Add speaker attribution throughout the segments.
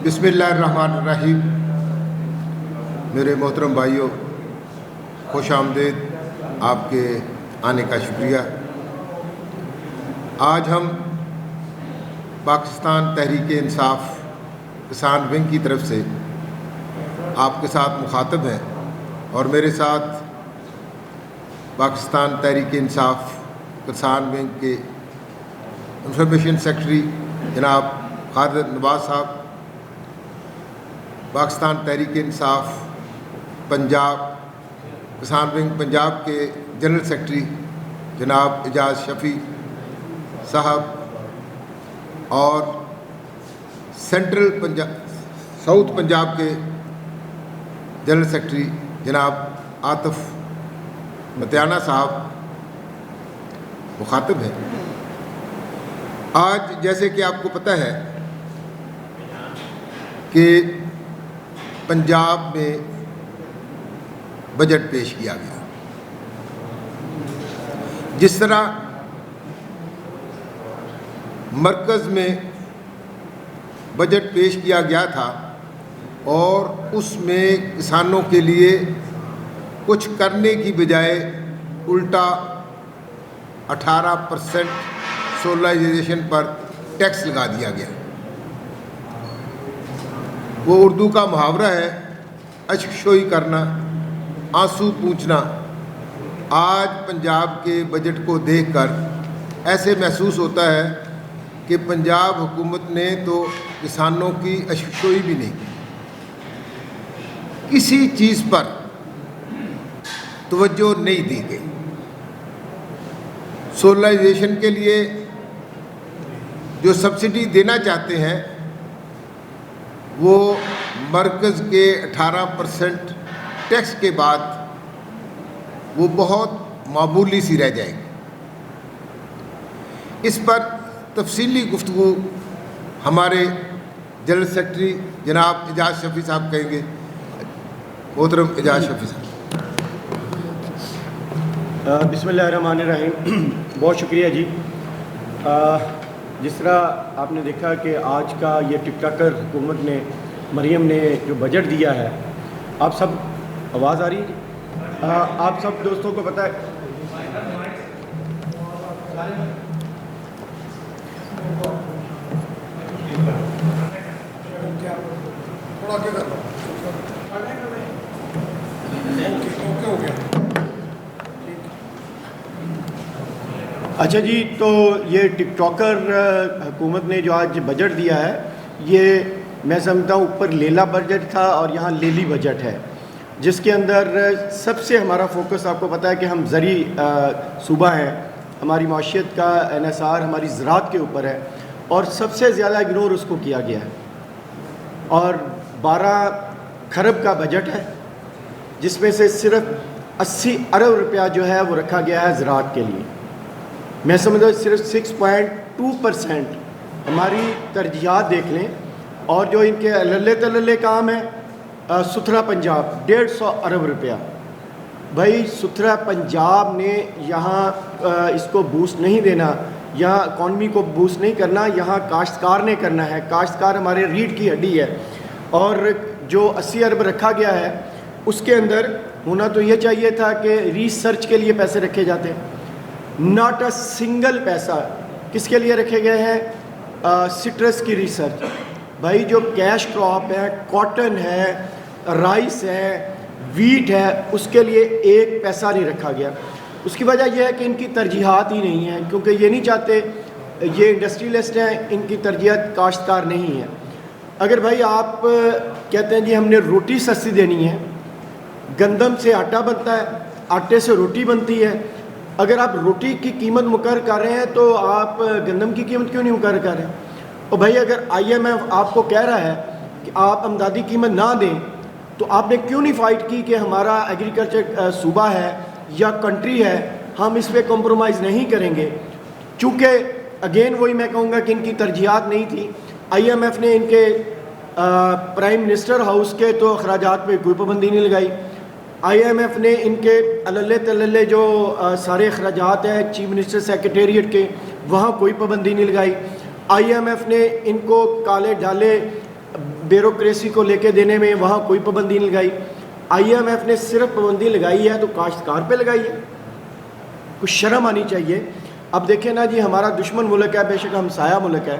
Speaker 1: بسم اللہ الرحمن الرحیم۔ میرے محترم بھائیوں، خوش آمدید، آپ کے آنے کا شکریہ۔ آج ہم پاکستان تحریک انصاف کسان ونگ کی طرف سے آپ کے ساتھ مخاطب ہیں، اور میرے ساتھ پاکستان تحریک انصاف کسان ونگ کے انفارمیشن سیکرٹری جناب خالد نواز صاحب، پاکستان تحریک انصاف پنجاب کسان ونگ پنجاب کے جنرل سیکرٹری جناب اعجاز شفیع صاحب، اور سینٹرل ساؤتھ پنجاب کے جنرل سیکرٹری جناب عاطف متیانہ صاحب مخاطب ہیں۔ آج جیسے کہ آپ کو پتہ ہے کہ پنجاب میں بجٹ پیش کیا گیا، جس طرح مرکز میں بجٹ پیش کیا گیا تھا اور اس میں کسانوں کے لیے کچھ کرنے کی بجائے الٹا 18% سولرائزیشن پر ٹیکس لگا دیا گیا۔ وہ اردو کا محاورہ ہے، اشک شوئی کرنا، آنسو پوچھنا۔ آج پنجاب کے بجٹ کو دیکھ کر ایسے محسوس ہوتا ہے کہ پنجاب حکومت نے تو کسانوں کی اشک شوئی بھی نہیں کی، کسی چیز پر توجہ نہیں دی گئی۔ سولرائزیشن کے لیے جو سبسڈی دینا چاہتے ہیں وہ مرکز کے 18% ٹیکس کے بعد وہ بہت معمولی سی رہ جائے گی۔ اس پر تفصیلی گفتگو ہمارے جنرل سیکرٹری جناب اعجاز شفیع صاحب کہیں گے۔ محترم اعجاز شفیع صاحب۔
Speaker 2: بسم اللہ الرحمن الرحیم۔ بہت شکریہ جی۔ جس طرح آپ نے دیکھا کہ آج کا یہ ٹک ٹاکر حکومت نے مریم نے جو بجٹ دیا ہے، آپ سب آواز آ رہی ہے؟ آپ سب دوستوں کو پتہ ہے اچھا جی، تو یہ ٹک ٹاکر حکومت نے جو آج بجٹ دیا ہے، یہ میں سمجھتا ہوں اوپر لیلا بجٹ تھا اور یہاں لیلی بجٹ ہے، جس کے اندر سب سے ہمارا فوکس آپ کو پتہ ہے کہ ہم زرعی صوبہ ہیں، ہماری معیشت کا انحصار ہماری زراعت کے اوپر ہے، اور سب سے زیادہ اگنور اس کو کیا گیا ہے، اور 12 کھرب کا بجٹ ہے، جس میں سے صرف 80 ارب روپیہ جو ہے وہ رکھا گیا ہے زراعت کے لیے۔ میں سمجھتا ہوں صرف 6.2% ہماری ترجیحات دیکھ لیں، اور جو ان کے للے تللے کام ہے، ستھرا پنجاب 150 ارب روپیہ۔ بھائی ستھرا پنجاب نے یہاں اس کو بوسٹ نہیں دینا، یہاں اکانومی کو بوسٹ نہیں کرنا، یہاں کاشتکار نے کرنا ہے۔ کاشتکار ہمارے ریڑھ کی ہڈی ہے، اور جو 80 ارب رکھا گیا ہے اس کے اندر ہونا تو یہ چاہیے تھا کہ ریسرچ کے لیے پیسے رکھے جاتے۔ ناٹ اے سنگل پیسہ کس کے لیے رکھے گئے ہیں؟ سٹرس کی ریسرچ۔ بھائی جو کیش کراپ ہے، کاٹن ہے، رائس ہے، ویٹ ہے، اس کے لیے ایک پیسہ نہیں رکھا گیا۔ اس کی وجہ یہ ہے کہ ان کی ترجیحات ہی نہیں ہیں، کیونکہ یہ نہیں چاہتے، یہ انڈسٹریلسٹ ہیں، ان کی ترجیحات کاشتکار نہیں ہے۔ اگر بھائی آپ کہتے ہیں جی ہم نے روٹی سستی دینی ہے، گندم سے آٹا بنتا ہے، آٹے سے روٹی بنتی ہے، اگر آپ روٹی کی قیمت مقرر کر رہے ہیں تو آپ گندم کی قیمت کیوں نہیں مقرر کر رہے ہیں؟ اور بھائی اگر IMF آپ کو کہہ رہا ہے کہ آپ امدادی قیمت نہ دیں، تو آپ نے کیوں نہیں فائٹ کی کہ ہمارا ایگریکلچر صوبہ ہے یا کنٹری ہے، ہم اس پہ کمپرومائز نہیں کریں گے؟ چونکہ اگین وہی میں کہوں گا کہ ان کی ترجیحات نہیں تھی۔ IMF نے ان کے پرائم منسٹر ہاؤس کے تو اخراجات پہ کوئی پابندی نہیں لگائی، IMF نے ان کے اللے تللے جو سارے اخراجات ہیں چیف منسٹر سیکریٹریٹ کے، وہاں کوئی پابندی نہیں لگائی۔ IMF نے ان کو کالے ڈالے بیوروکریسی کو لے کے دینے میں وہاں کوئی پابندی نہیں لگائی. IMF نے صرف پابندی لگائی ہے تو کاشتکار پہ لگائی ہے. کچھ شرم آنی چاہیے. اب دیکھیں نا جی, ہمارا دشمن ملک ہے, بے شک ہمسایہ ملک ہے,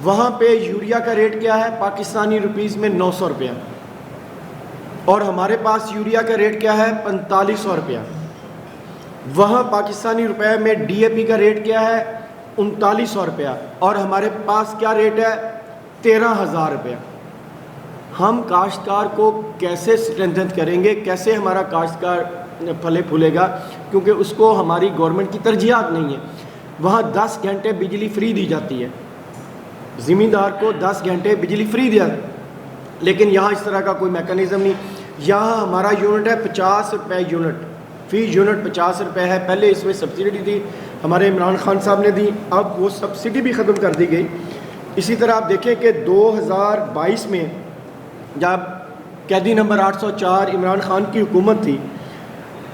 Speaker 2: وہاں پہ یوریا کا ریٹ کیا ہے پاکستانی روپیز میں 900 روپیہ, اور ہمارے پاس یوریا کا ریٹ کیا ہے 4500 روپیہ. وہاں پاکستانی روپے میں DAP کا ریٹ کیا ہے 3900 روپیہ, اور ہمارے پاس کیا ریٹ ہے 13,000 روپیہ. ہم کاشتکار کو کیسے اسٹرینتھن کریں گے, کیسے ہمارا کاشتکار پھلے پھولے گا, کیونکہ اس کو ہماری گورنمنٹ کی ترجیحات نہیں ہیں. وہاں 10 گھنٹے بجلی فری دی جاتی ہے, زمیندار کو 10 گھنٹے بجلی فری دیا, لیکن یہاں اس طرح کا کوئی میکانزم نہیں. یہاں ہمارا یونٹ ہے 50 روپے یونٹ, فی یونٹ 50 روپے ہے. پہلے اس میں سبسڈی تھی, ہمارے عمران خان صاحب نے دی, اب وہ سبسڈی بھی ختم کر دی گئی. اسی طرح آپ دیکھیں کہ 2022 میں جب قیدی نمبر 804 عمران خان کی حکومت تھی,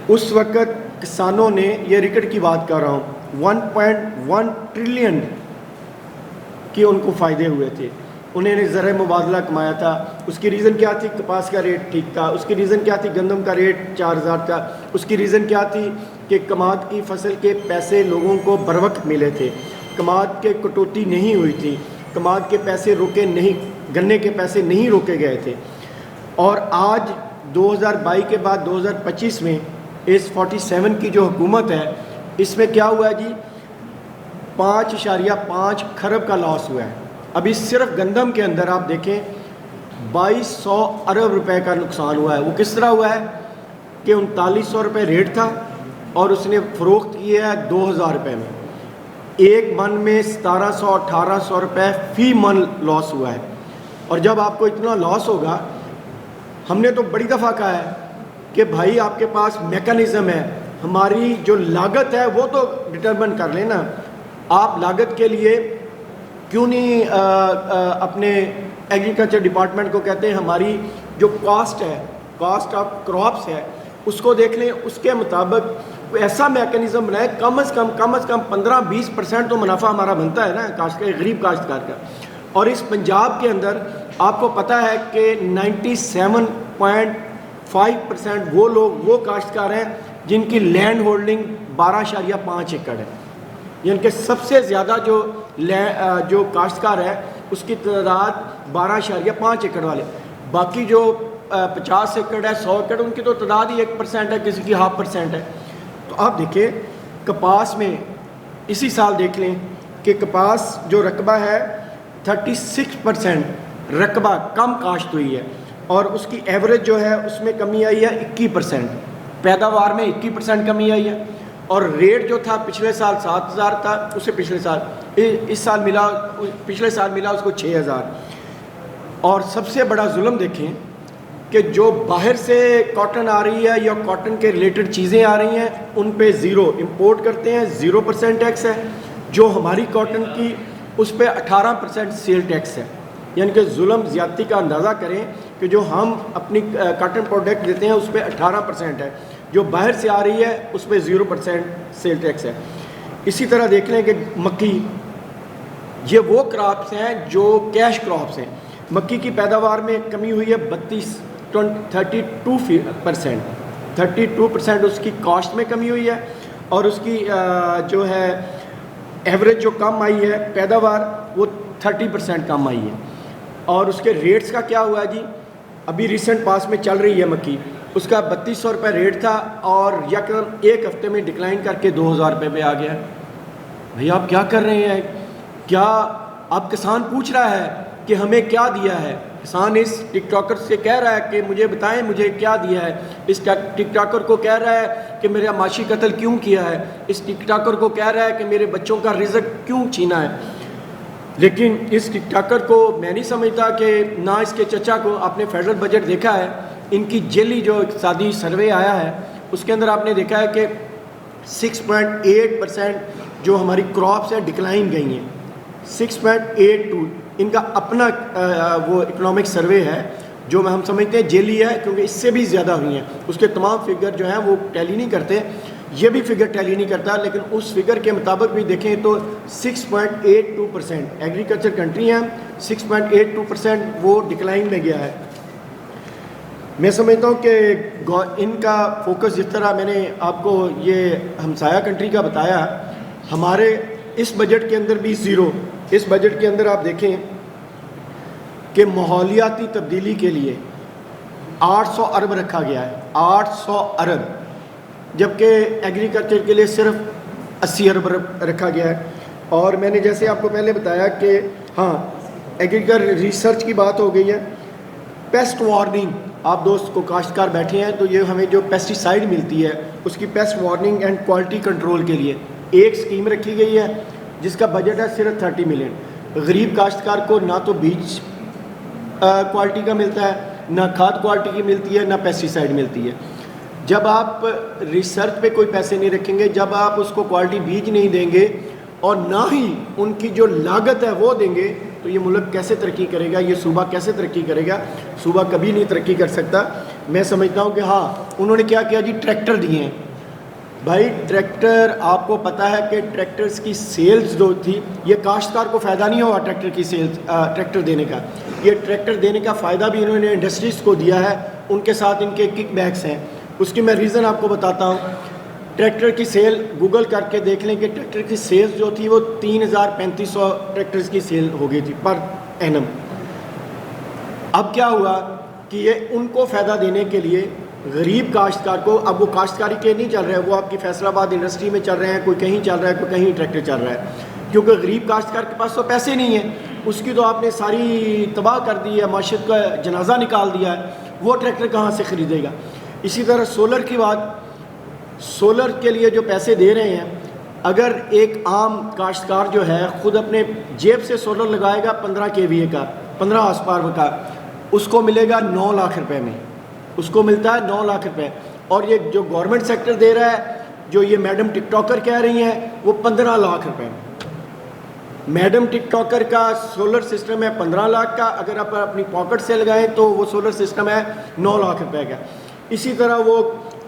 Speaker 2: اس وقت کسانوں نے, یہ ریکٹ کی بات کر رہا ہوں, 1.1 ٹریلین کی ان کو فائدے ہوئے تھے. انہوں نے زرعِ مبادلہ کمایا تھا. اس کی ریزن کیا تھی؟ کپاس کا ریٹ ٹھیک تھا. اس کی ریزن کیا تھی؟ گندم کا ریٹ 4000 تھا. اس کی ریزن کیا تھی؟ کہ کماد کی فصل کے پیسے لوگوں کو بروقت ملے تھے, کماد کے کٹوتی نہیں ہوئی تھی, کماد کے پیسے روکے نہیں, گنے کے پیسے نہیں روکے گئے تھے. اور آج 2022 کے بعد 2025 میں اس 47 کی جو حکومت ہے, اس میں کیا ہوا ہے جی 5.5 کھرب کا لاس ہوا ہے. ابھی صرف گندم کے اندر آپ دیکھیں 2200 ارب روپے کا نقصان ہوا ہے. وہ کس طرح ہوا ہے کہ 3900 روپے ریٹ تھا اور اس نے فروخت کیا ہے 2000 روپے میں. ایک من میں 1700-1800 روپے فی من لاس ہوا ہے. اور جب آپ کو اتنا لاس ہوگا, ہم نے تو بڑی دفعہ کہا ہے کہ بھائی آپ کے پاس میکانزم ہے, ہماری جو لاگت ہے وہ تو ڈٹرمن کر لیں نا. آپ لاگت کے لیے کیوں نہیں اپنے ایگریکلچر ڈپارٹمنٹ کو کہتے ہیں ہماری جو کاسٹ ہے, کاسٹ آف کراپس ہے, اس کو دیکھ لیں, اس کے مطابق ایسا میکانزم بنائے, کم از کم 15-20% تو منافع ہمارا بنتا ہے نا کاشتکار, غریب کاشتکار کا. اور اس پنجاب کے اندر آپ کو پتہ ہے کہ 97.5% وہ لوگ, وہ کاشتکار ہیں جن کی لینڈ ہولڈنگ 12.5 ایکڑ ہے. یعنی کہ سب سے زیادہ جو کاشتکار ہے اس کی تعداد 12.5 ایکڑ والے. باقی جو 50 ایکڑ ہے, 100 ایکڑ, ان کی تو تعداد ہی 1% ہے, کسی کی 0.5% ہے. تو آپ دیکھیں کپاس میں اسی سال دیکھ لیں کہ کپاس جو رقبہ ہے 36% رقبہ کم کاشت ہوئی ہے, اور اس کی ایوریج جو ہے اس میں کمی آئی ہے 21%, پیداوار میں 21% کمی آئی ہے. اور ریٹ جو تھا پچھلے سال 7000 تھا, اسے پچھلے سال پچھلے سال ملا اس کو 6000. اور سب سے بڑا ظلم دیکھیں کہ جو باہر سے کاٹن آ رہی ہے یا کاٹن کے ریلیٹڈ چیزیں آ رہی ہیں ان پہ 0 امپورٹ کرتے ہیں, 0% ٹیکس ہے. جو ہماری کاٹن کی اس پہ 18% سیل ٹیکس ہے. یعنی کہ ظلم زیادتی کا اندازہ کریں کہ جو ہم اپنی کاٹن پروڈکٹ دیتے ہیں اس پہ 18% ہے, جو باہر سے آ رہی ہے اس پہ 0% سیل ٹیکس ہے. اسی طرح دیکھ لیں کہ مکئی, یہ وہ کراپس ہیں جو کیش کراپس ہیں. مکئی کی پیداوار میں کمی ہوئی ہے 32% اس کی کاسٹ میں کمی ہوئی ہے, اور اس کی جو ہے ایوریج جو کم آئی ہے پیداوار وہ 30% کم آئی ہے. اور اس کے ریٹس کا کیا ہوا ہے جی, ابھی ریسنٹ پاس میں چل رہی ہے مکئی, اس کا 3200 روپے ریٹ تھا اور یکدم ایک ہفتے میں ڈکلائن کر کے 2000 روپے پہ آ گیا. بھئی آپ کیا کر رہے ہیں؟ کیا اب کسان پوچھ رہا ہے کہ ہمیں کیا دیا ہے؟ کسان اس ٹک ٹاکر سے کہہ رہا ہے کہ مجھے بتائیں مجھے کیا دیا ہے. اس ٹک ٹاکر کو کہہ رہا ہے کہ میرا معاشی قتل کیوں کیا ہے. اس ٹک ٹاکر کو کہہ رہا ہے کہ میرے بچوں کا رزق کیوں چھینا ہے. لیکن اس ٹک ٹاکر کو میں نہیں سمجھتا کہ نہ اس کے چچا کو. آپ نے فیڈرل بجٹ دیکھا ہے, ان کی جیلی جو اقتصادی سروے آیا ہے اس کے اندر آپ نے دیکھا ہے کہ 6.8% جو ہماری کراپس ہیں ڈکلائن گئی ہیں. 6.82 ان کا اپنا وہ اکنامک سروے ہے جو ہم سمجھتے ہیں جیلی ہے, کیونکہ اس سے بھی زیادہ ہوئی ہیں. اس کے تمام فگر جو ہیں وہ ٹیلی نہیں کرتے. یہ بھی فگر ٹیلی نہیں کرتا، لیکن اس فگر کے مطابق بھی دیکھیں تو 6.82% ایگریکلچر کنٹری ہیں، 6.82% وہ ڈکلائن میں گیا ہے۔ میں سمجھتا ہوں کہ ان کا فوکس، جس طرح میں نے آپ کو یہ ہمسایہ کنٹری کا بتایا، ہمارے اس بجٹ کے اندر بھی زیرو۔ اس بجٹ کے اندر آپ دیکھیں کہ ماحولیاتی تبدیلی کے لیے 800 ارب رکھا گیا ہے، 800 ارب، جبکہ ایگریکلچر کے لیے صرف 80 ارب رکھا گیا ہے۔ اور میں نے جیسے آپ کو پہلے بتایا کہ ہاں ایگریکلچر ریسرچ کی بات ہو گئی ہے، پیسٹ وارننگ، آپ دوست کو کاشتکار بیٹھے ہیں تو یہ ہمیں جو پیسٹی سائڈ ملتی ہے اس کی paste warning and quality control کے لیے ایک اسکیم رکھی گئی ہے جس کا بجٹ ہے صرف 30 ملین۔ غریب کاشتکار کو نہ تو بیج کوالٹی کا ملتا ہے، نہ کھاد کوالٹی کی ملتی ہے، نہ پیسٹی سائڈ ملتی ہے۔ جب آپ ریسرچ پہ کوئی پیسے نہیں رکھیں گے، جب آپ اس کو کوالٹی بیج نہیں دیں گے اور نہ ہی ان کی جو لاگت ہے وہ دیں گے تو یہ ملک کیسے ترقی کرے گا، یہ صوبہ کیسے ترقی کرے گا؟ صوبہ کبھی نہیں ترقی کر سکتا۔ میں سمجھتا ہوں کہ ہاں انہوں نے کیا کیا جی، ٹریکٹر دیے ہیں۔ بھائی ٹریکٹر، آپ کو پتہ ہے کہ ٹریکٹرز کی سیلز جو تھی، یہ کاشتکار کو فائدہ نہیں ہوا ٹریکٹر کی سیلز، ٹریکٹر دینے کا۔ یہ ٹریکٹر دینے کا فائدہ بھی انہوں نے انڈسٹریز کو دیا ہے، ان کے ساتھ ان کے کک بیکس ہیں۔ اس کی میں ریزن آپ کو بتاتا ہوں۔ ٹریکٹر کی سیل گوگل کر کے دیکھ لیں کہ ٹریکٹر کی سیلز جو تھی وہ 3,3500 ٹریکٹرز کی سیل ہو گئی تھی پر اینم۔ اب کیا ہوا کہ یہ ان کو فائدہ دینے کے لیے غریب کاشتکار کو، اب وہ کاشتکاری کے نہیں چل رہے ہیں، وہ آپ کی فیصل آباد انڈسٹری میں چل رہے ہیں، کوئی کہیں چل رہا ہے، کوئی کہیں ٹریکٹر چل رہا ہے، کیونکہ غریب کاشتکار کے پاس تو پیسے نہیں ہیں، اس کی تو آپ نے ساری تباہ کر دی ہے، معیشت کا جنازہ نکال دیا ہے، وہ ٹریکٹر کہاں سے خریدے گا؟ اسی طرح سولر کی بات، سولر کے لیے جو پیسے دے رہے ہیں، اگر ایک عام کاشتکار جو ہے خود اپنے جیب سے سولر لگائے گا 15 KVA کا، 15 ہارس پاور کا، اس کو ملے گا 9 لاکھ روپے میں، اس کو ملتا ہے 9 لاکھ روپے۔ اور یہ جو گورنمنٹ سیکٹر دے رہا ہے، جو یہ میڈم ٹک ٹاکر کہہ رہی ہیں، وہ 15 لاکھ روپے۔ میڈم ٹک ٹاکر کا سولر سسٹم ہے 15 لاکھ کا، اگر آپ اپنی پاکٹ سے لگائیں تو وہ سولر سسٹم ہے 9 لاکھ روپے کا۔ اسی طرح وہ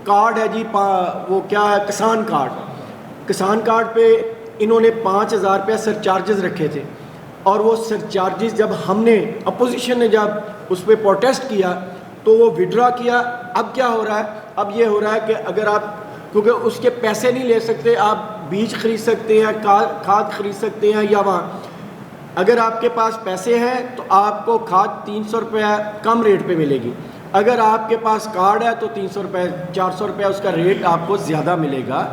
Speaker 2: کارڈ ہے جی، وہ کیا ہے، کسان کارڈ۔ کسان کارڈ پہ انہوں نے 5,000 روپے سر چارجز رکھے تھے، اور وہ سر چارجز جب ہم نے اپوزیشن نے جب اس پہ پروٹیسٹ کیا تو وہ وڈرا کیا۔ اب کیا ہو رہا ہے؟ اب یہ ہو رہا ہے کہ اگر آپ، کیونکہ اس کے پیسے نہیں لے سکتے، آپ بیج خرید سکتے ہیں، کھاد خرید سکتے ہیں، یا وہاں اگر آپ کے پاس پیسے ہیں تو آپ کو کھاد 300 روپے کم ریٹ پہ ملے گی، اگر آپ کے پاس کارڈ ہے تو 300 روپے 400 روپے اس کا ریٹ آپ کو زیادہ ملے گا۔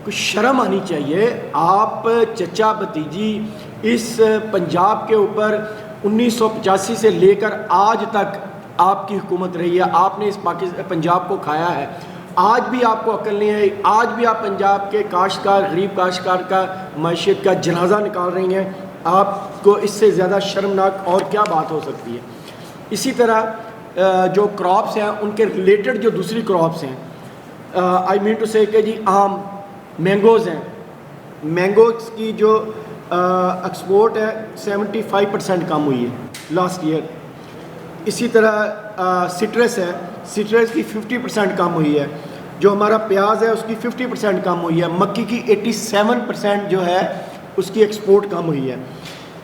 Speaker 2: کچھ شرم آنی چاہیے۔ آپ چچا بھتیجی اس پنجاب کے اوپر 1985 سے لے کر آج تک آپ کی حکومت رہی ہے، آپ نے اس پنجاب کو کھایا ہے، آج بھی آپ کو عقل نہیں ہے، آج بھی آپ پنجاب کے کاشتکار، غریب کاشتکار کا معیشت کا جنازہ نکال رہی ہیں۔ آپ کو اس سے زیادہ شرمناک اور کیا بات ہو سکتی ہے؟ اسی طرح جو کراپس ہیں ان کے ریلیٹڈ جو دوسری کراپس ہیں، آئی مین ٹو سے کہ جی آم، مینگوز ہیں، مینگوز کی جو ایکسپورٹ ہے 75% کم ہوئی ہے لاسٹ ایئر۔ اسی طرح سٹرس ہے، سٹرس کی 50% کم ہوئی ہے، جو ہمارا پیاز ہے اس کی 50% کم ہوئی ہے، مکی کی 87% جو ہے اس کی ایکسپورٹ کم ہوئی ہے۔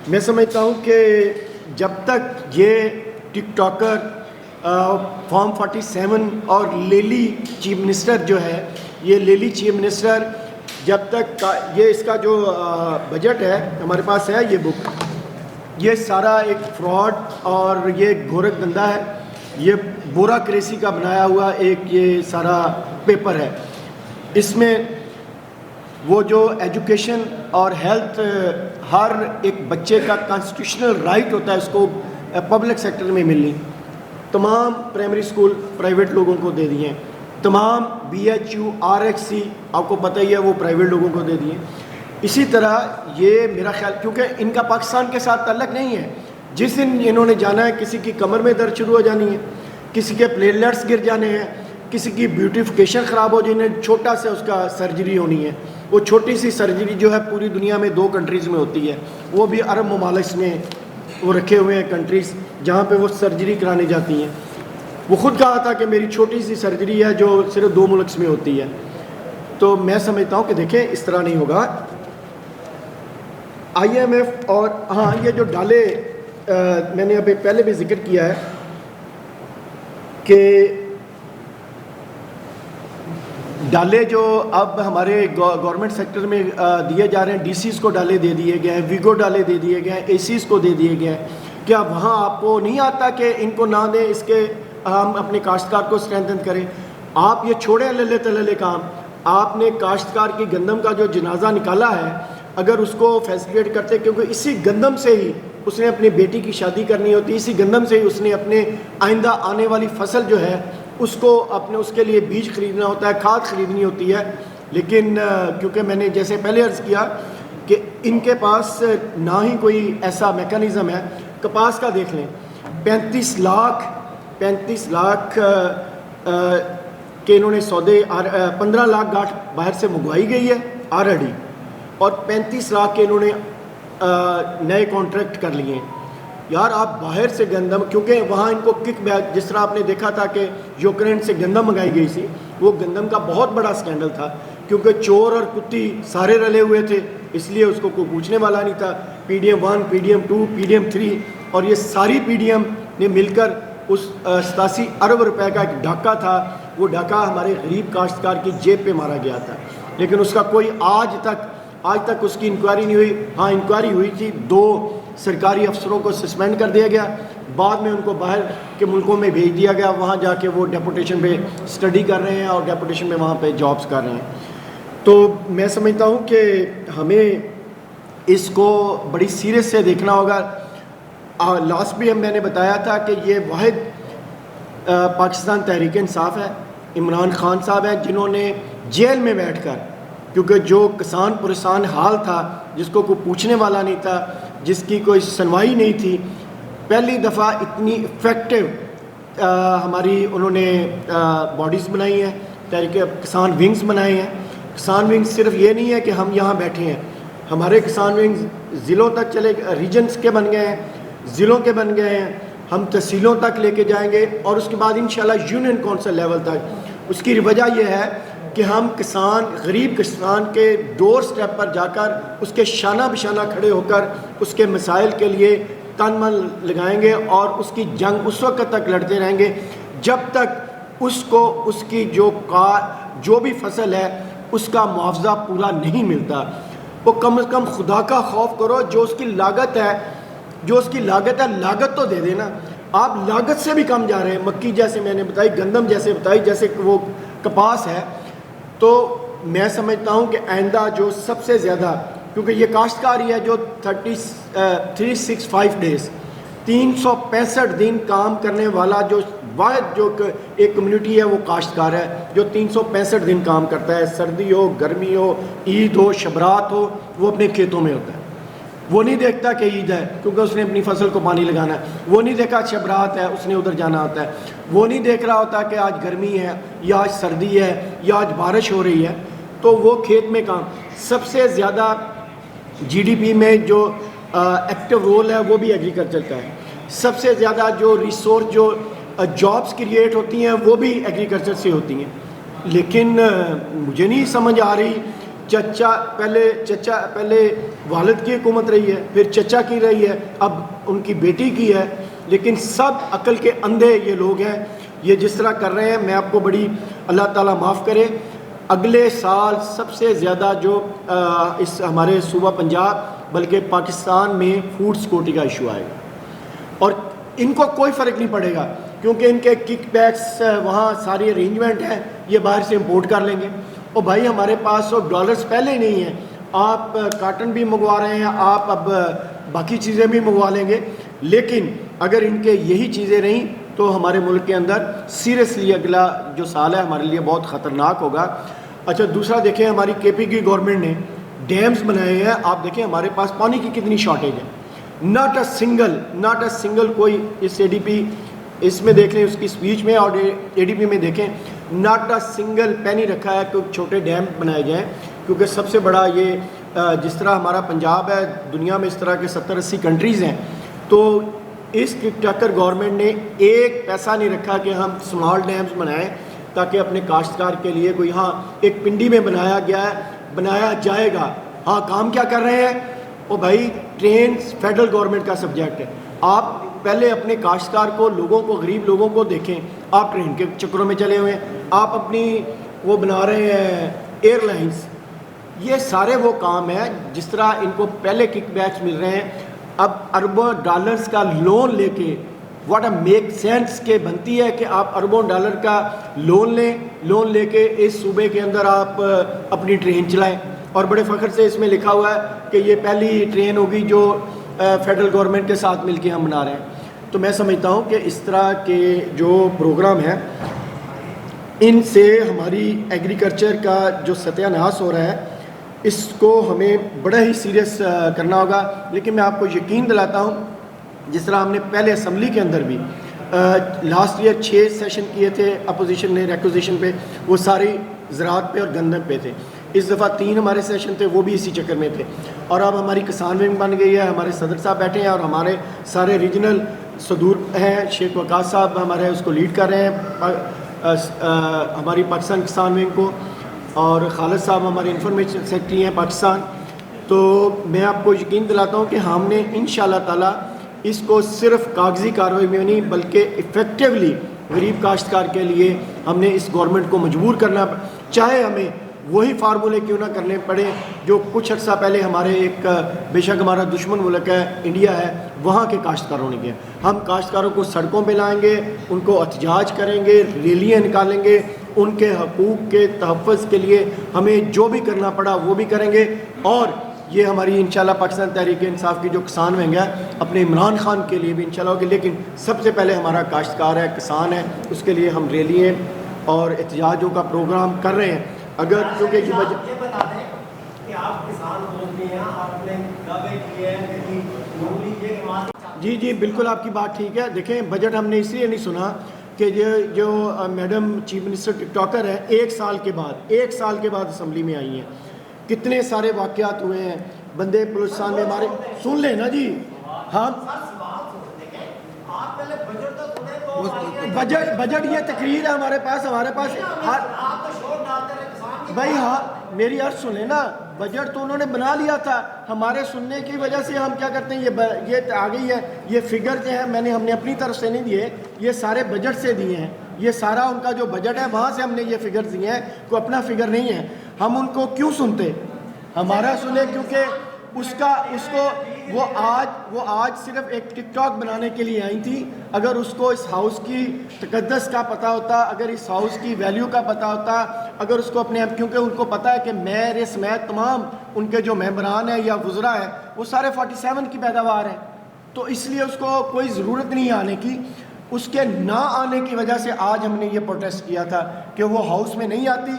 Speaker 2: میں سمجھتا ہوں کہ جب تک یہ ٹک ٹاکر فارم 47 اور لیلی چیف منسٹر جو ہے، یہ لیلی چیف منسٹر جب تک یہ اس کا جو بجٹ ہے ہمارے پاس ہے یہ بک، یہ سارا ایک فراڈ اور یہ گورکھ دھندا ہے، یہ بورا کریسی کا بنایا ہوا ایک یہ سارا پیپر ہے۔ اس میں وہ جو ایجوکیشن اور ہیلتھ ہر ایک بچے کا کانسٹیٹیوشنل رائٹ ہوتا ہے اس کو پبلک سیکٹر میں ملنی، تمام پرائمری سکول پرائیویٹ لوگوں کو دے دیے، تمام BHU RHC آپ کو پتہ ہی ہے وہ پرائیویٹ لوگوں کو دے دیے۔ اسی طرح یہ میرا خیال، کیونکہ ان کا پاکستان کے ساتھ تعلق نہیں ہے، جس دن انہوں نے جانا ہے کسی کی کمر میں درد شروع ہو جانی ہے، کسی کے پلیٹلیٹس گر جانے ہیں، کسی کی بیوٹیفیکیشن خراب ہو جانے، چھوٹا سا اس کا سرجری ہونی ہے، وہ چھوٹی سی سرجری جو ہے پوری دنیا میں 2 کنٹریز میں ہوتی ہے، وہ بھی عرب ممالک میں وہ رکھے ہوئے ہیں کنٹریز جہاں پہ وہ سرجری کرانے جاتی ہیں۔ وہ خود کہا تھا کہ میری چھوٹی سی سرجری ہے جو صرف 2 ملکس میں ہوتی ہے۔ تو میں سمجھتا ہوں کہ دیکھیں اس طرح نہیں ہوگا. IMF اور ہاں یہ جو ڈالے میں نے ابھی پہلے بھی ذکر کیا ہے کہ ڈالے جو اب ہمارے گورنمنٹ سیکٹر میں دیے جا رہے ہیں, DCs کو ڈالے دے دیے گئے ہیں, ویگو ڈالے دے دیے گئے ہیں, ACs کو دے دیے گئے ہیں. کیا وہاں آپ کو نہیں آتا کہ ان کو نہ دیں, اس کے ہم اپنے کاشتکار کو اسٹرینتھن کریں؟ آپ یہ چھوڑیں للے تللے کام. آپ نے کاشتکار کی گندم کا جو جنازہ نکالا ہے, اگر اس کو فیسیلیٹ کرتے, کیونکہ اسی گندم سے ہی اس نے اپنی بیٹی کی شادی کرنی ہوتی ہے, اسی گندم سے ہی اس نے اپنے آئندہ آنے والی فصل جو ہے اس کو اپنے اس کے لیے بیج خریدنا ہوتا ہے, کھاد خریدنی ہوتی ہے. لیکن کیونکہ میں نے جیسے پہلے عرض کیا کہ ان کے پاس نہ ہی کوئی ایسا میکانزم ہے. کپاس کا دیکھ لیں, 35 لاکھ کہ انہوں نے سودے, 15 لاکھ گاٹھ باہر سے منگوائی گئی ہے آلریڈی, اور 35 لاکھ کے انہوں نے نئے کانٹریکٹ کر لیے ہیں. یار آپ باہر سے گندم, کیونکہ وہاں ان کو کک بیک, جس طرح آپ نے دیکھا تھا کہ یوکرین سے گندم منگائی گئی تھی, وہ گندم کا بہت بڑا سکینڈل تھا, کیونکہ چور اور کتی سارے رلے ہوئے تھے, اس لیے اس کو کوئی پوچھنے والا نہیں تھا. PDM 1, PDM 2, PDM 3 اور یہ ساری PDM نے مل کر اس 87 ارب روپے کا ایک ڈھاکہ تھا, وہ ڈھاکہ ہمارے غریب کاشتکار کی جیب پہ مارا گیا تھا. لیکن اس کا کوئی آج تک اس کی انکوائری نہیں ہوئی. ہاں انکوائری ہوئی تھی, 2 سرکاری افسروں کو سسپینڈ کر دیا گیا, بعد میں ان کو باہر کے ملکوں میں بھیج دیا گیا, وہاں جا کے وہ ڈیپوٹیشن پہ اسٹڈی کر رہے ہیں اور ڈیپوٹیشن میں وہاں پہ جابس کر رہے ہیں. تو میں سمجھتا ہوں کہ ہمیں اس کو بڑی سیریس سے دیکھنا ہوگا. لاسٹ بھی میں نے بتایا تھا کہ یہ واحد پاکستان تحریک انصاف ہے, عمران خان صاحب ہیں, جنہوں نے جیل میں بیٹھ کر, کیونکہ جو کسان پریشان حال تھا, جس کو کوئی پوچھنے والا نہیں تھا, جس کی کوئی سنوائی نہیں تھی, پہلی دفعہ اتنی افیکٹو ہماری انہوں نے باڈیز بنائی ہیں, تحریک کسان ونگز بنائے ہیں. کسان ونگز صرف یہ نہیں ہے کہ ہم یہاں بیٹھے ہیں, ہمارے کسان ونگز ضلعوں تک چلے, ریجنز کے بن گئے ہیں, ضلعوں کے بن گئے ہیں, ہم تحصیلوں تک لے کے جائیں گے, اور اس کے بعد انشاءاللہ یونین کونسل لیول تک. اس کی وجہ یہ ہے کہ ہم کسان, غریب کسان کے ڈور سٹیپ پر جا کر اس کے شانہ بشانہ کھڑے ہو کر اس کے مسائل کے لیے تن من لگائیں گے, اور اس کی جنگ اس وقت تک لڑتے رہیں گے جب تک اس کو اس کی جو بھی فصل ہے اس کا معاوضہ پورا نہیں ملتا. وہ کم از کم خدا کا خوف کرو, جو اس کی لاگت ہے لاگت تو دے دینا. آپ لاگت سے بھی کم جا رہے ہیں, مکی جیسے میں نے بتائی, گندم جیسے بتائی, جیسے وہ کپاس ہے. تو میں سمجھتا ہوں کہ آئندہ جو سب سے زیادہ, کیونکہ یہ کاشتکاری ہے جو 365 ڈیز 365 دن کام کرنے والا جو واحد جو ایک کمیونٹی ہے وہ کاشتکار ہے, جو 365 دن کام کرتا ہے. سردی ہو, گرمی ہو, عید ہو, شبرات ہو, وہ اپنے کھیتوں میں ہوتا ہے. وہ نہیں دیکھتا کہ عید ہے کیونکہ اس نے اپنی فصل کو پانی لگانا ہے, وہ نہیں دیکھا شبرات ہے اس نے ادھر جانا ہوتا ہے, وہ نہیں دیکھ رہا ہوتا کہ آج گرمی ہے یا آج سردی ہے یا آج بارش ہو رہی ہے. تو وہ کھیت میں کام, سب سے زیادہ GDP میں جو ایکٹیو رول ہے وہ بھی ایگریکلچر کا ہے. سب سے زیادہ جو ریسورس, جو جابس کریٹ ہوتی ہیں وہ بھی ایگریکلچر سے ہوتی ہیں. لیکن مجھے نہیں سمجھ آ رہی, پہلے والد کی حکومت رہی ہے, پھر چچا کی رہی ہے, اب ان کی بیٹی کی ہے, لیکن سب عقل کے اندھے یہ لوگ ہیں. یہ جس طرح کر رہے ہیں, میں آپ کو بڑی, اللہ تعالیٰ معاف کرے, اگلے سال سب سے زیادہ جو اس ہمارے صوبہ پنجاب بلکہ پاکستان میں فوڈ سیکورٹی کا ایشو آئے گا, اور ان کو کوئی فرق نہیں پڑے گا کیونکہ ان کے کک بیکس وہاں ساری ارینجمنٹ ہیں, یہ باہر سے امپورٹ کر لیں گے. اور بھائی ہمارے پاس تو ڈالرز پہلے ہی نہیں ہیں, آپ کاٹن بھی منگوا رہے ہیں, آپ اب باقی چیزیں بھی منگوا لیں گے, لیکن اگر ان کے یہی چیزیں رہیں تو ہمارے ملک کے اندر سیریسلی اگلا جو سال ہے ہمارے لیے بہت خطرناک ہوگا. اچھا دوسرا دیکھیں, ہماری KP کی گورنمنٹ نے ڈیمز بنائے ہیں, آپ دیکھیں ہمارے پاس پانی کی کتنی شارٹیج ہے. ناٹ اے سنگل کوئی اس ADP اس میں دیکھ لیں, اس کی اسپیچ میں اور ADP میں دیکھیں, ناٹ اے سنگل پینی رکھا ہے کہ چھوٹے ڈیم بنائے جائیں. کیونکہ سب سے بڑا یہ جس طرح ہمارا پنجاب ہے, دنیا میں اس طرح کے 70-80 کنٹریز ہیں, تو اس ٹکر گورنمنٹ نے ایک پیسہ نہیں رکھا کہ ہم سمال ڈیمز بنائیں. تاکہ اپنے کاشتکار کے لیے کوئی ہاں ایک پنڈی میں بنایا گیا ہے, بنایا جائے گا. ہاں کام کیا کر رہے ہیں وہ بھائی, ٹرین فیڈرل گورنمنٹ کا سبجیکٹ ہے. آپ پہلے اپنے کاشتکار کو, لوگوں کو, غریب لوگوں کو دیکھیں. آپ ٹرین کے چکروں میں چلے ہوئے ہیں, آپ اپنی وہ بنا رہے ہیں ایئر لائنس. یہ سارے وہ کام ہیں جس طرح ان کو پہلے کک بیکس مل رہے ہیں, اب اربوں ڈالرز کا لون لے کے واٹ اے میک سینس کے بنتی ہے کہ آپ اربوں ڈالر کا لون لیں, لون لے کے اس صوبے کے اندر آپ اپنی ٹرین چلائیں. اور بڑے فخر سے اس میں لکھا ہوا ہے کہ یہ پہلی ٹرین ہوگی جو فیڈرل گورنمنٹ کے ساتھ مل کے ہم بنا رہے ہیں. تو میں سمجھتا ہوں کہ اس طرح کے جو پروگرام ہیں ان سے ہماری ایگریکلچر کا جو ستیہ ناش ہو رہا ہے اس کو ہمیں بڑا ہی سیریس کرنا ہوگا. لیکن میں آپ کو یقین دلاتا ہوں, جس طرح ہم نے پہلے اسمبلی کے اندر بھی لاسٹ ایئر 6 سیشن کیے تھے اپوزیشن نے ریکوزیشن پہ, وہ ساری زراعت پہ اور گندم پہ تھے. اس دفعہ 3 ہمارے سیشن تھے, وہ بھی اسی چکر میں تھے. اور اب ہماری کسان ونگ بن گئی ہے, ہمارے صدر صاحب بیٹھے ہیں اور ہمارے سارے ریجنل صدور ہیں. شیخ وقاص صاحب ہمارے اس کو لیڈ کر رہے ہیں ہماری پاکستان کسان ونگ کو, اور خالد صاحب ہمارے انفارمیشن سیکرٹری ہیں پاکستان. تو میں آپ کو یقین دلاتا ہوں کہ ہم نے انشاءاللہ تعالی اس کو صرف کاغذی کارروائی میں نہیں بلکہ افیکٹولی غریب کاشتکار کے لیے ہم نے اس گورنمنٹ کو مجبور کرنا, چاہے ہمیں وہی فارمولے کیوں نہ کرنے پڑے جو کچھ عرصہ پہلے ہمارے ایک بے شک ہمارا دشمن ملک ہے انڈیا ہے, وہاں کے کاشتکاروں نے کیا. ہم کاشتکاروں کو سڑکوں پہ لائیں گے, ان کو احتجاج کریں گے, ریلیاں نکالیں گے, ان کے حقوق کے تحفظ کے لیے ہمیں جو بھی کرنا پڑا وہ بھی کریں گے. اور یہ ہماری انشاءاللہ پاکستان تحریک انصاف کی جو کسان ونگ ہے اپنے عمران خان کے لیے بھی انشاءاللہ ہوگی. لیکن سب سے پہلے ہمارا کاشتکار ہے, کسان ہے, اس کے لیے ہم ریلیاں اور احتجاجوں کا پروگرام کر رہے ہیں. اگر کیونکہ یہ
Speaker 3: بتا دیں کہ آپ کسان ہوتے ہیں, آپ نے دعوے کیے ہیں کہ
Speaker 2: جی بالکل آپ کی بات ٹھیک ہے. دیکھیں بجٹ ہم نے اس لیے نہیں سنا کہ جو میڈم چیف منسٹر ٹک ٹاکر ہیں 1 سال کے بعد اسمبلی میں آئی ہیں, کتنے سارے واقعات ہوئے ہیں. بندے بلوچستان میں ہمارے سن لیں نا جی, ہاں بجٹ یہ تقریر ہے ہمارے پاس بھائی. ہاں میری عرض سنیں نا, بجٹ تو انہوں نے بنا لیا تھا, ہمارے سننے کی وجہ سے ہم کیا کرتے ہیں یہ آ گئی ہے. یہ فگر جو ہے ہم نے اپنی طرف سے نہیں دیے, یہ سارے بجٹ سے دیے ہیں. یہ سارا ان کا جو بجٹ ہے وہاں سے ہم نے یہ فگر دیے ہیں, کوئی اپنا فگر نہیں ہے. ہم ان کو کیوں سنتے, ہمارا سنیں, کیونکہ اس کو وہ آج صرف ایک ٹک ٹاک بنانے کے لیے آئی تھی. اگر اس کو اس ہاؤس کی تقدس کا پتہ ہوتا, اگر اس ہاؤس کی ویلیو کا پتہ ہوتا, اگر اس کو اپنے, کیونکہ ان کو پتہ ہے کہ میرے سمیت تمام ان کے جو ممبران ہیں یا وزراء ہیں وہ سارے 47 کی پیداوار ہیں, تو اس لیے اس کو کوئی ضرورت نہیں آنے کی. اس کے نہ آنے کی وجہ سے آج ہم نے یہ پروٹیسٹ کیا تھا کہ وہ ہاؤس میں نہیں آتی,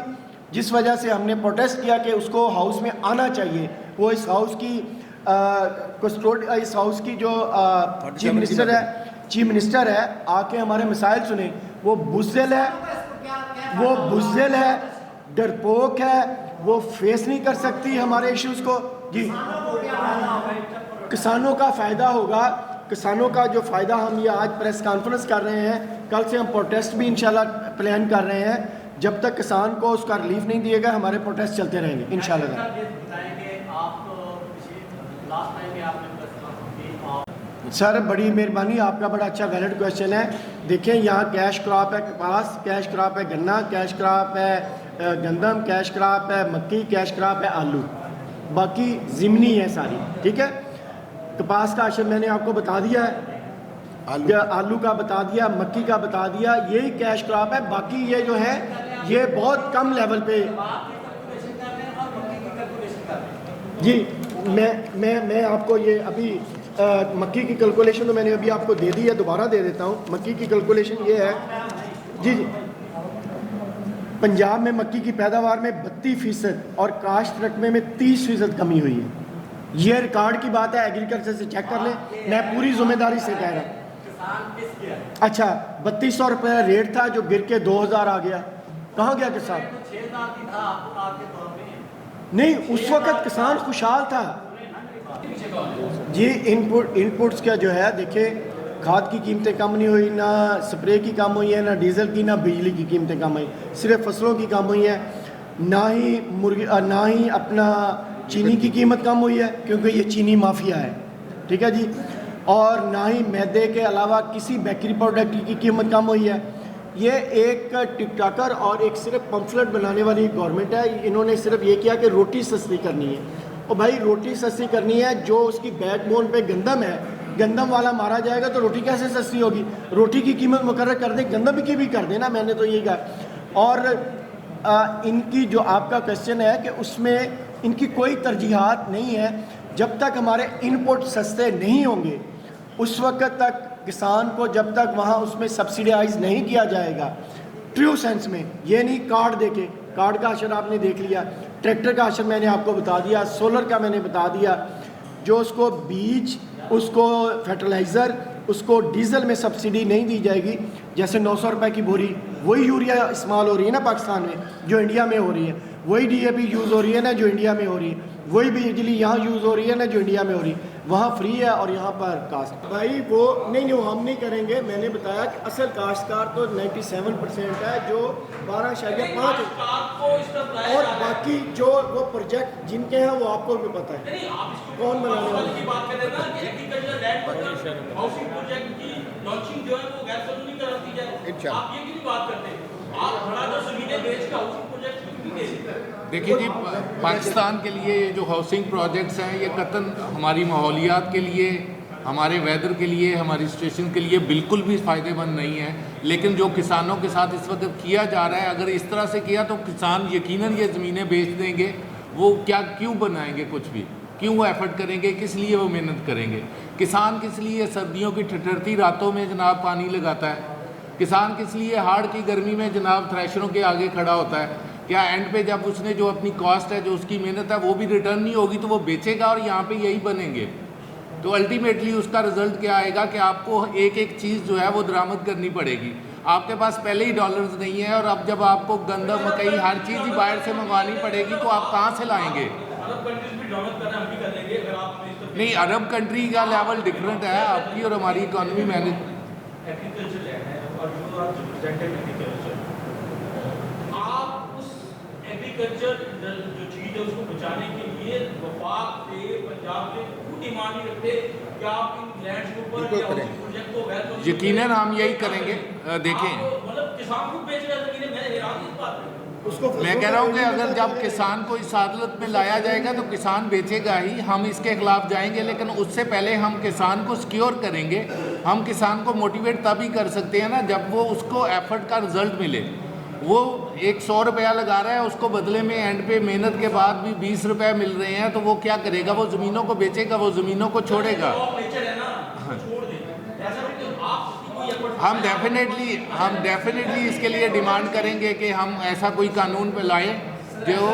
Speaker 2: جس وجہ سے ہم نے پروٹیسٹ کیا کہ اس کو ہاؤس میں آنا چاہیے. وہ اس ہاؤس کی جو چیف منسٹر ہے آ کے ہمارے مسائل سنیں. وہ بزدل ہے, ڈرپوک ہے, وہ فیس نہیں کر سکتی ہمارے ایشوز کو. جی کسانوں کا فائدہ ہوگا, کسانوں کا جو فائدہ, ہم یہ آج پریس کانفرنس کر رہے ہیں, کل سے ہم پروٹیسٹ بھی انشاءاللہ پلان کر رہے ہیں. جب تک کسان کو اس کا ریلیف نہیں دیے گا ہمارے پروٹیسٹ چلتے رہیں گے انشاءاللہ. سر بڑی مہربانی, آپ کا بڑا اچھا ویلڈ کویشچن ہے. دیکھیں یہاں کیش کراپ ہے کپاس, کیش کراپ ہے گنا, کیش کراپ ہے گندم, کیش کراپ ہے مکئی, کیش کراپ ہے آلو, باقی ضمنی ہے ساری. ٹھیک ہے, کپاس کا اشر میں نے آپ کو بتا دیا ہے, آلو کا بتا دیا, مکئی کا بتا دیا, یہی کیش کراپ ہے. باقی یہ جو ہے یہ بہت کم لیول پہ. جی میں آپ کو یہ ابھی مکئی کی کیلکولیشن تو میں نے ابھی آپ کو دے دی ہے, دوبارہ دے دیتا ہوں. مکئی کی کیلکولیشن یہ ہے جی پنجاب میں مکئی کی پیداوار میں 32% اور کاشت رقبے میں 30% کمی ہوئی ہے. یہ ریکارڈ کی بات ہے, ایگریکلچر سے چیک کر لیں, میں پوری ذمہ داری سے کہہ رہا ہوں. اچھا 3200 روپے ریٹ تھا جو گر کے 2000 آ گیا, کہاں گیا کسان؟ نہیں, اس وقت کسان خوشحال تھا. جی ان پٹس کا جو ہے دیکھیں کھاد کی قیمتیں کم نہیں ہوئی، نہ سپرے کی کم ہوئی ہے، نہ ڈیزل کی، نہ بجلی کی قیمتیں کم ہوئی، صرف فصلوں کی کم ہوئی ہے. نہ ہی اپنا چینی کی قیمت کم ہوئی ہے کیونکہ یہ چینی مافیا ہے، ٹھیک ہے جی، اور نہ ہی میدے کے علاوہ کسی بیکری پروڈکٹ کی قیمت کم ہوئی ہے. یہ ایک ٹک ٹاکر اور ایک صرف پمفلٹ بنانے والی گورنمنٹ ہے. انہوں نے صرف یہ کیا کہ روٹی سستی کرنی ہے. اور بھائی روٹی سستی کرنی ہے، جو اس کی بیک بون پہ گندم ہے، گندم والا مارا جائے گا تو روٹی کیسے سستی ہوگی؟ روٹی کی قیمت مقرر کر دیں، گندم کی بھی کر دیں نا. میں نے تو یہی کہا. اور ان کی جو آپ کا کوشچن ہے کہ اس میں ان کی کوئی ترجیحات نہیں ہے. جب تک ہمارے ان پٹ سستے نہیں ہوں گے اس وقت تک کسان کو، جب تک وہاں اس میں سبسیڈائز نہیں کیا جائے گا ٹریو سینس میں، یہ نہیں کارڈ دے کے. کارڈ کا اشر آپ نے دیکھ لیا، ٹریکٹر کا اشر میں نے آپ کو بتا دیا، سولر کا میں نے بتا دیا. جو اس کو بیج، اس کو فرٹیلائزر، اس کو ڈیزل میں سبسڈی نہیں دی جائے گی. جیسے 900 روپے کی بوری وہی یوریا استعمال ہو رہی ہے نا پاکستان میں جو انڈیا میں ہو رہی ہے، وہی ڈی اے پی یوز ہو رہی ہے نا جو انڈیا میں ہو رہی ہے، وہی بجلی یہاں یوز ہو رہی ہے نا جو انڈیا میں ہو رہی ہے. وہاں فری ہے اور یہاں پر کاسٹ. بھائی وہ نہیں ہم نہیں کریں گے. میں نے بتایا کہ اصل کاشتکار تو 97% ہے جو 12.5 اور باقی جو وہ پروجیکٹ جن کے ہیں وہ آپ کو بھی پتہ ہے کون بنانے والے.
Speaker 4: دیکھیے جی، پاکستان کے لیے یہ جو ہاؤسنگ پروجیکٹس ہیں یہ قطعاً ہماری ماحولیات کے لیے، ہمارے ویدر کے لیے، ہماری سچویشن کے لیے بالکل بھی فائدے مند نہیں ہے. لیکن جو کسانوں کے ساتھ اس وقت کیا جا رہا ہے، اگر اس طرح سے کیا تو کسان یقیناً یہ زمینیں بیچ دیں گے. وہ کیوں بنائیں گے کچھ بھی؟ کیوں وہ ایفرٹ کریں گے؟ کس لیے وہ محنت کریں گے؟ کسان کس لیے سردیوں کی ٹھٹھرتی راتوں میں جناب پانی لگاتا ہے؟ کسان کس لیے ہاڑ کی گرمی میں جناب تھریشروں کے آگے کھڑا ہوتا ہے؟ کیا اینڈ پہ جب اس نے جو اپنی کاسٹ ہے، جو اس کی محنت ہے، وہ بھی ریٹرن نہیں ہوگی تو وہ بیچے گا اور یہاں پہ یہی بنیں گے؟ تو الٹیمیٹلی اس کا رزلٹ کیا آئے گا کہ آپ کو ایک ایک چیز جو ہے وہ درآمد کرنی پڑے گی. آپ کے پاس پہلے ہی ڈالرز نہیں ہیں، اور اب جب آپ کو گندم، مکئی، ہر چیز ہی باہر سے منگوانی پڑے گی تو آپ کہاں سے لائیں گے؟ نہیں، عرب کنٹری کا لیول ڈفرینٹ ہے آپ کی اور ہماری اکانومی مینج.
Speaker 5: ایگریکلچر جو چیز ہے اس کو بچانے کے لیے وفاق سے، پنجاب سے کیوں ڈیمانڈ نہیں رکھتے کہ آپ ان لینڈز کے اوپر پروجیکٹ کو ویل
Speaker 4: یقیناً ہم یہی کریں گے. دیکھیں،
Speaker 5: مطلب کسان کو بیچ رہے زمینیں، میں حیران اس بات پہ.
Speaker 4: میں کہہ رہا ہوں کہ اگر جب کسان کو اس عدالت میں لایا جائے گا تو کسان بیچے گا ہی. ہم اس کے خلاف جائیں گے، لیکن اس سے پہلے ہم کسان کو سیکیور کریں گے. ہم کسان کو موٹیویٹ تب ہی کر سکتے ہیں نا جب وہ اس کو ایفرٹ کا رزلٹ ملے. وہ 100 روپیہ لگا رہا ہے، اس کو بدلے میں اینڈ پہ محنت کے بعد بھی 20 روپے مل رہے ہیں، تو وہ کیا کرے گا؟ وہ زمینوں کو بیچے گا، وہ زمینوں کو چھوڑے گا. ہم ڈیفینیٹلی اس کے لیے ڈیمانڈ کریں گے کہ ہم ایسا کوئی قانون پہ لائیں جو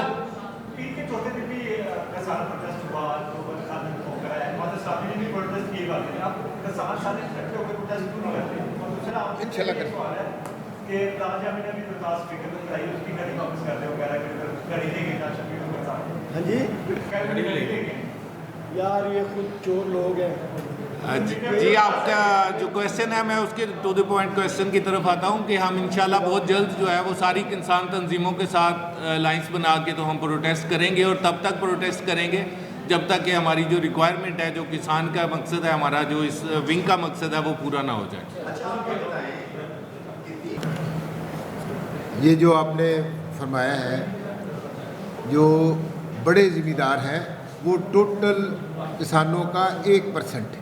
Speaker 1: انشاءاللہ کریں.
Speaker 2: ہاں جی یار یہ خود چور لوگ ہیں.
Speaker 4: جی، آپ کا جو کویشچن ہے میں اس کے ٹو دی پوائنٹ کویشچن کی طرف آتا ہوں کہ ہم انشاءاللہ بہت جلد جو ہے وہ ساری کسان تنظیموں کے ساتھ لائنس بنا کے تو ہم پروٹیسٹ کریں گے، اور تب تک پروٹیسٹ کریں گے جب تک کہ ہماری جو ریکوائرمنٹ ہے، جو کسان کا مقصد ہے، ہمارا جو اس ونگ کا مقصد ہے، وہ پورا نہ ہو جائے.
Speaker 1: یہ جو آپ نے فرمایا ہے، جو بڑے ذمہ دار ہیں وہ ٹوٹل کسانوں کا 1% ہے.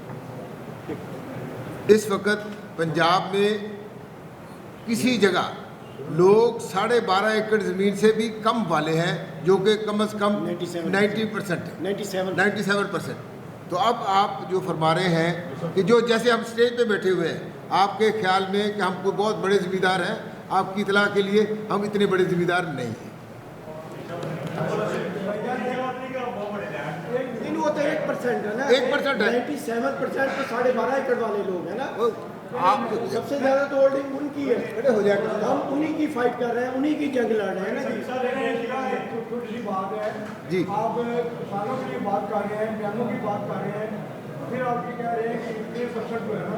Speaker 1: اس وقت پنجاب میں کسی جگہ لوگ 12.5 ایکڑ زمین سے بھی کم والے ہیں، جو کہ کم از کم 90% ہے، 97%. تو اب آپ جو فرما رہے ہیں کہ جو جیسے ہم اسٹیج پہ بیٹھے ہوئے ہیں، آپ کے خیال میں کہ ہم کوئی بہت بڑے ذمہ دار ہیں، آپ کی اطلاع کے لیے ہم اتنے بڑے ذمہ دار نہیں ہیں.
Speaker 2: وہ تو 1% ہے نا،
Speaker 1: 1% ہے.
Speaker 2: 97% تو 12.5 ایکڑ والے لوگ ہیں نا.
Speaker 1: آپ
Speaker 2: سب سے زیادہ تو ہولڈنگ ان کی ہے.
Speaker 1: ہو جائے گا.
Speaker 2: ہم انہی کی فائٹ کر رہے ہیں، انہی کی جنگ لڑ رہے ہیں نا.
Speaker 6: چھوٹی بات ہے
Speaker 1: جی،
Speaker 6: آپ کسانوں کی بات کر رہے ہیں، بیانوں کی بات کر رہے ہیں، پھر آپ یہ کہہ رہے ہیں کہ 1% جو ہے نا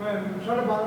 Speaker 6: 12.5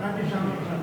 Speaker 6: 97%।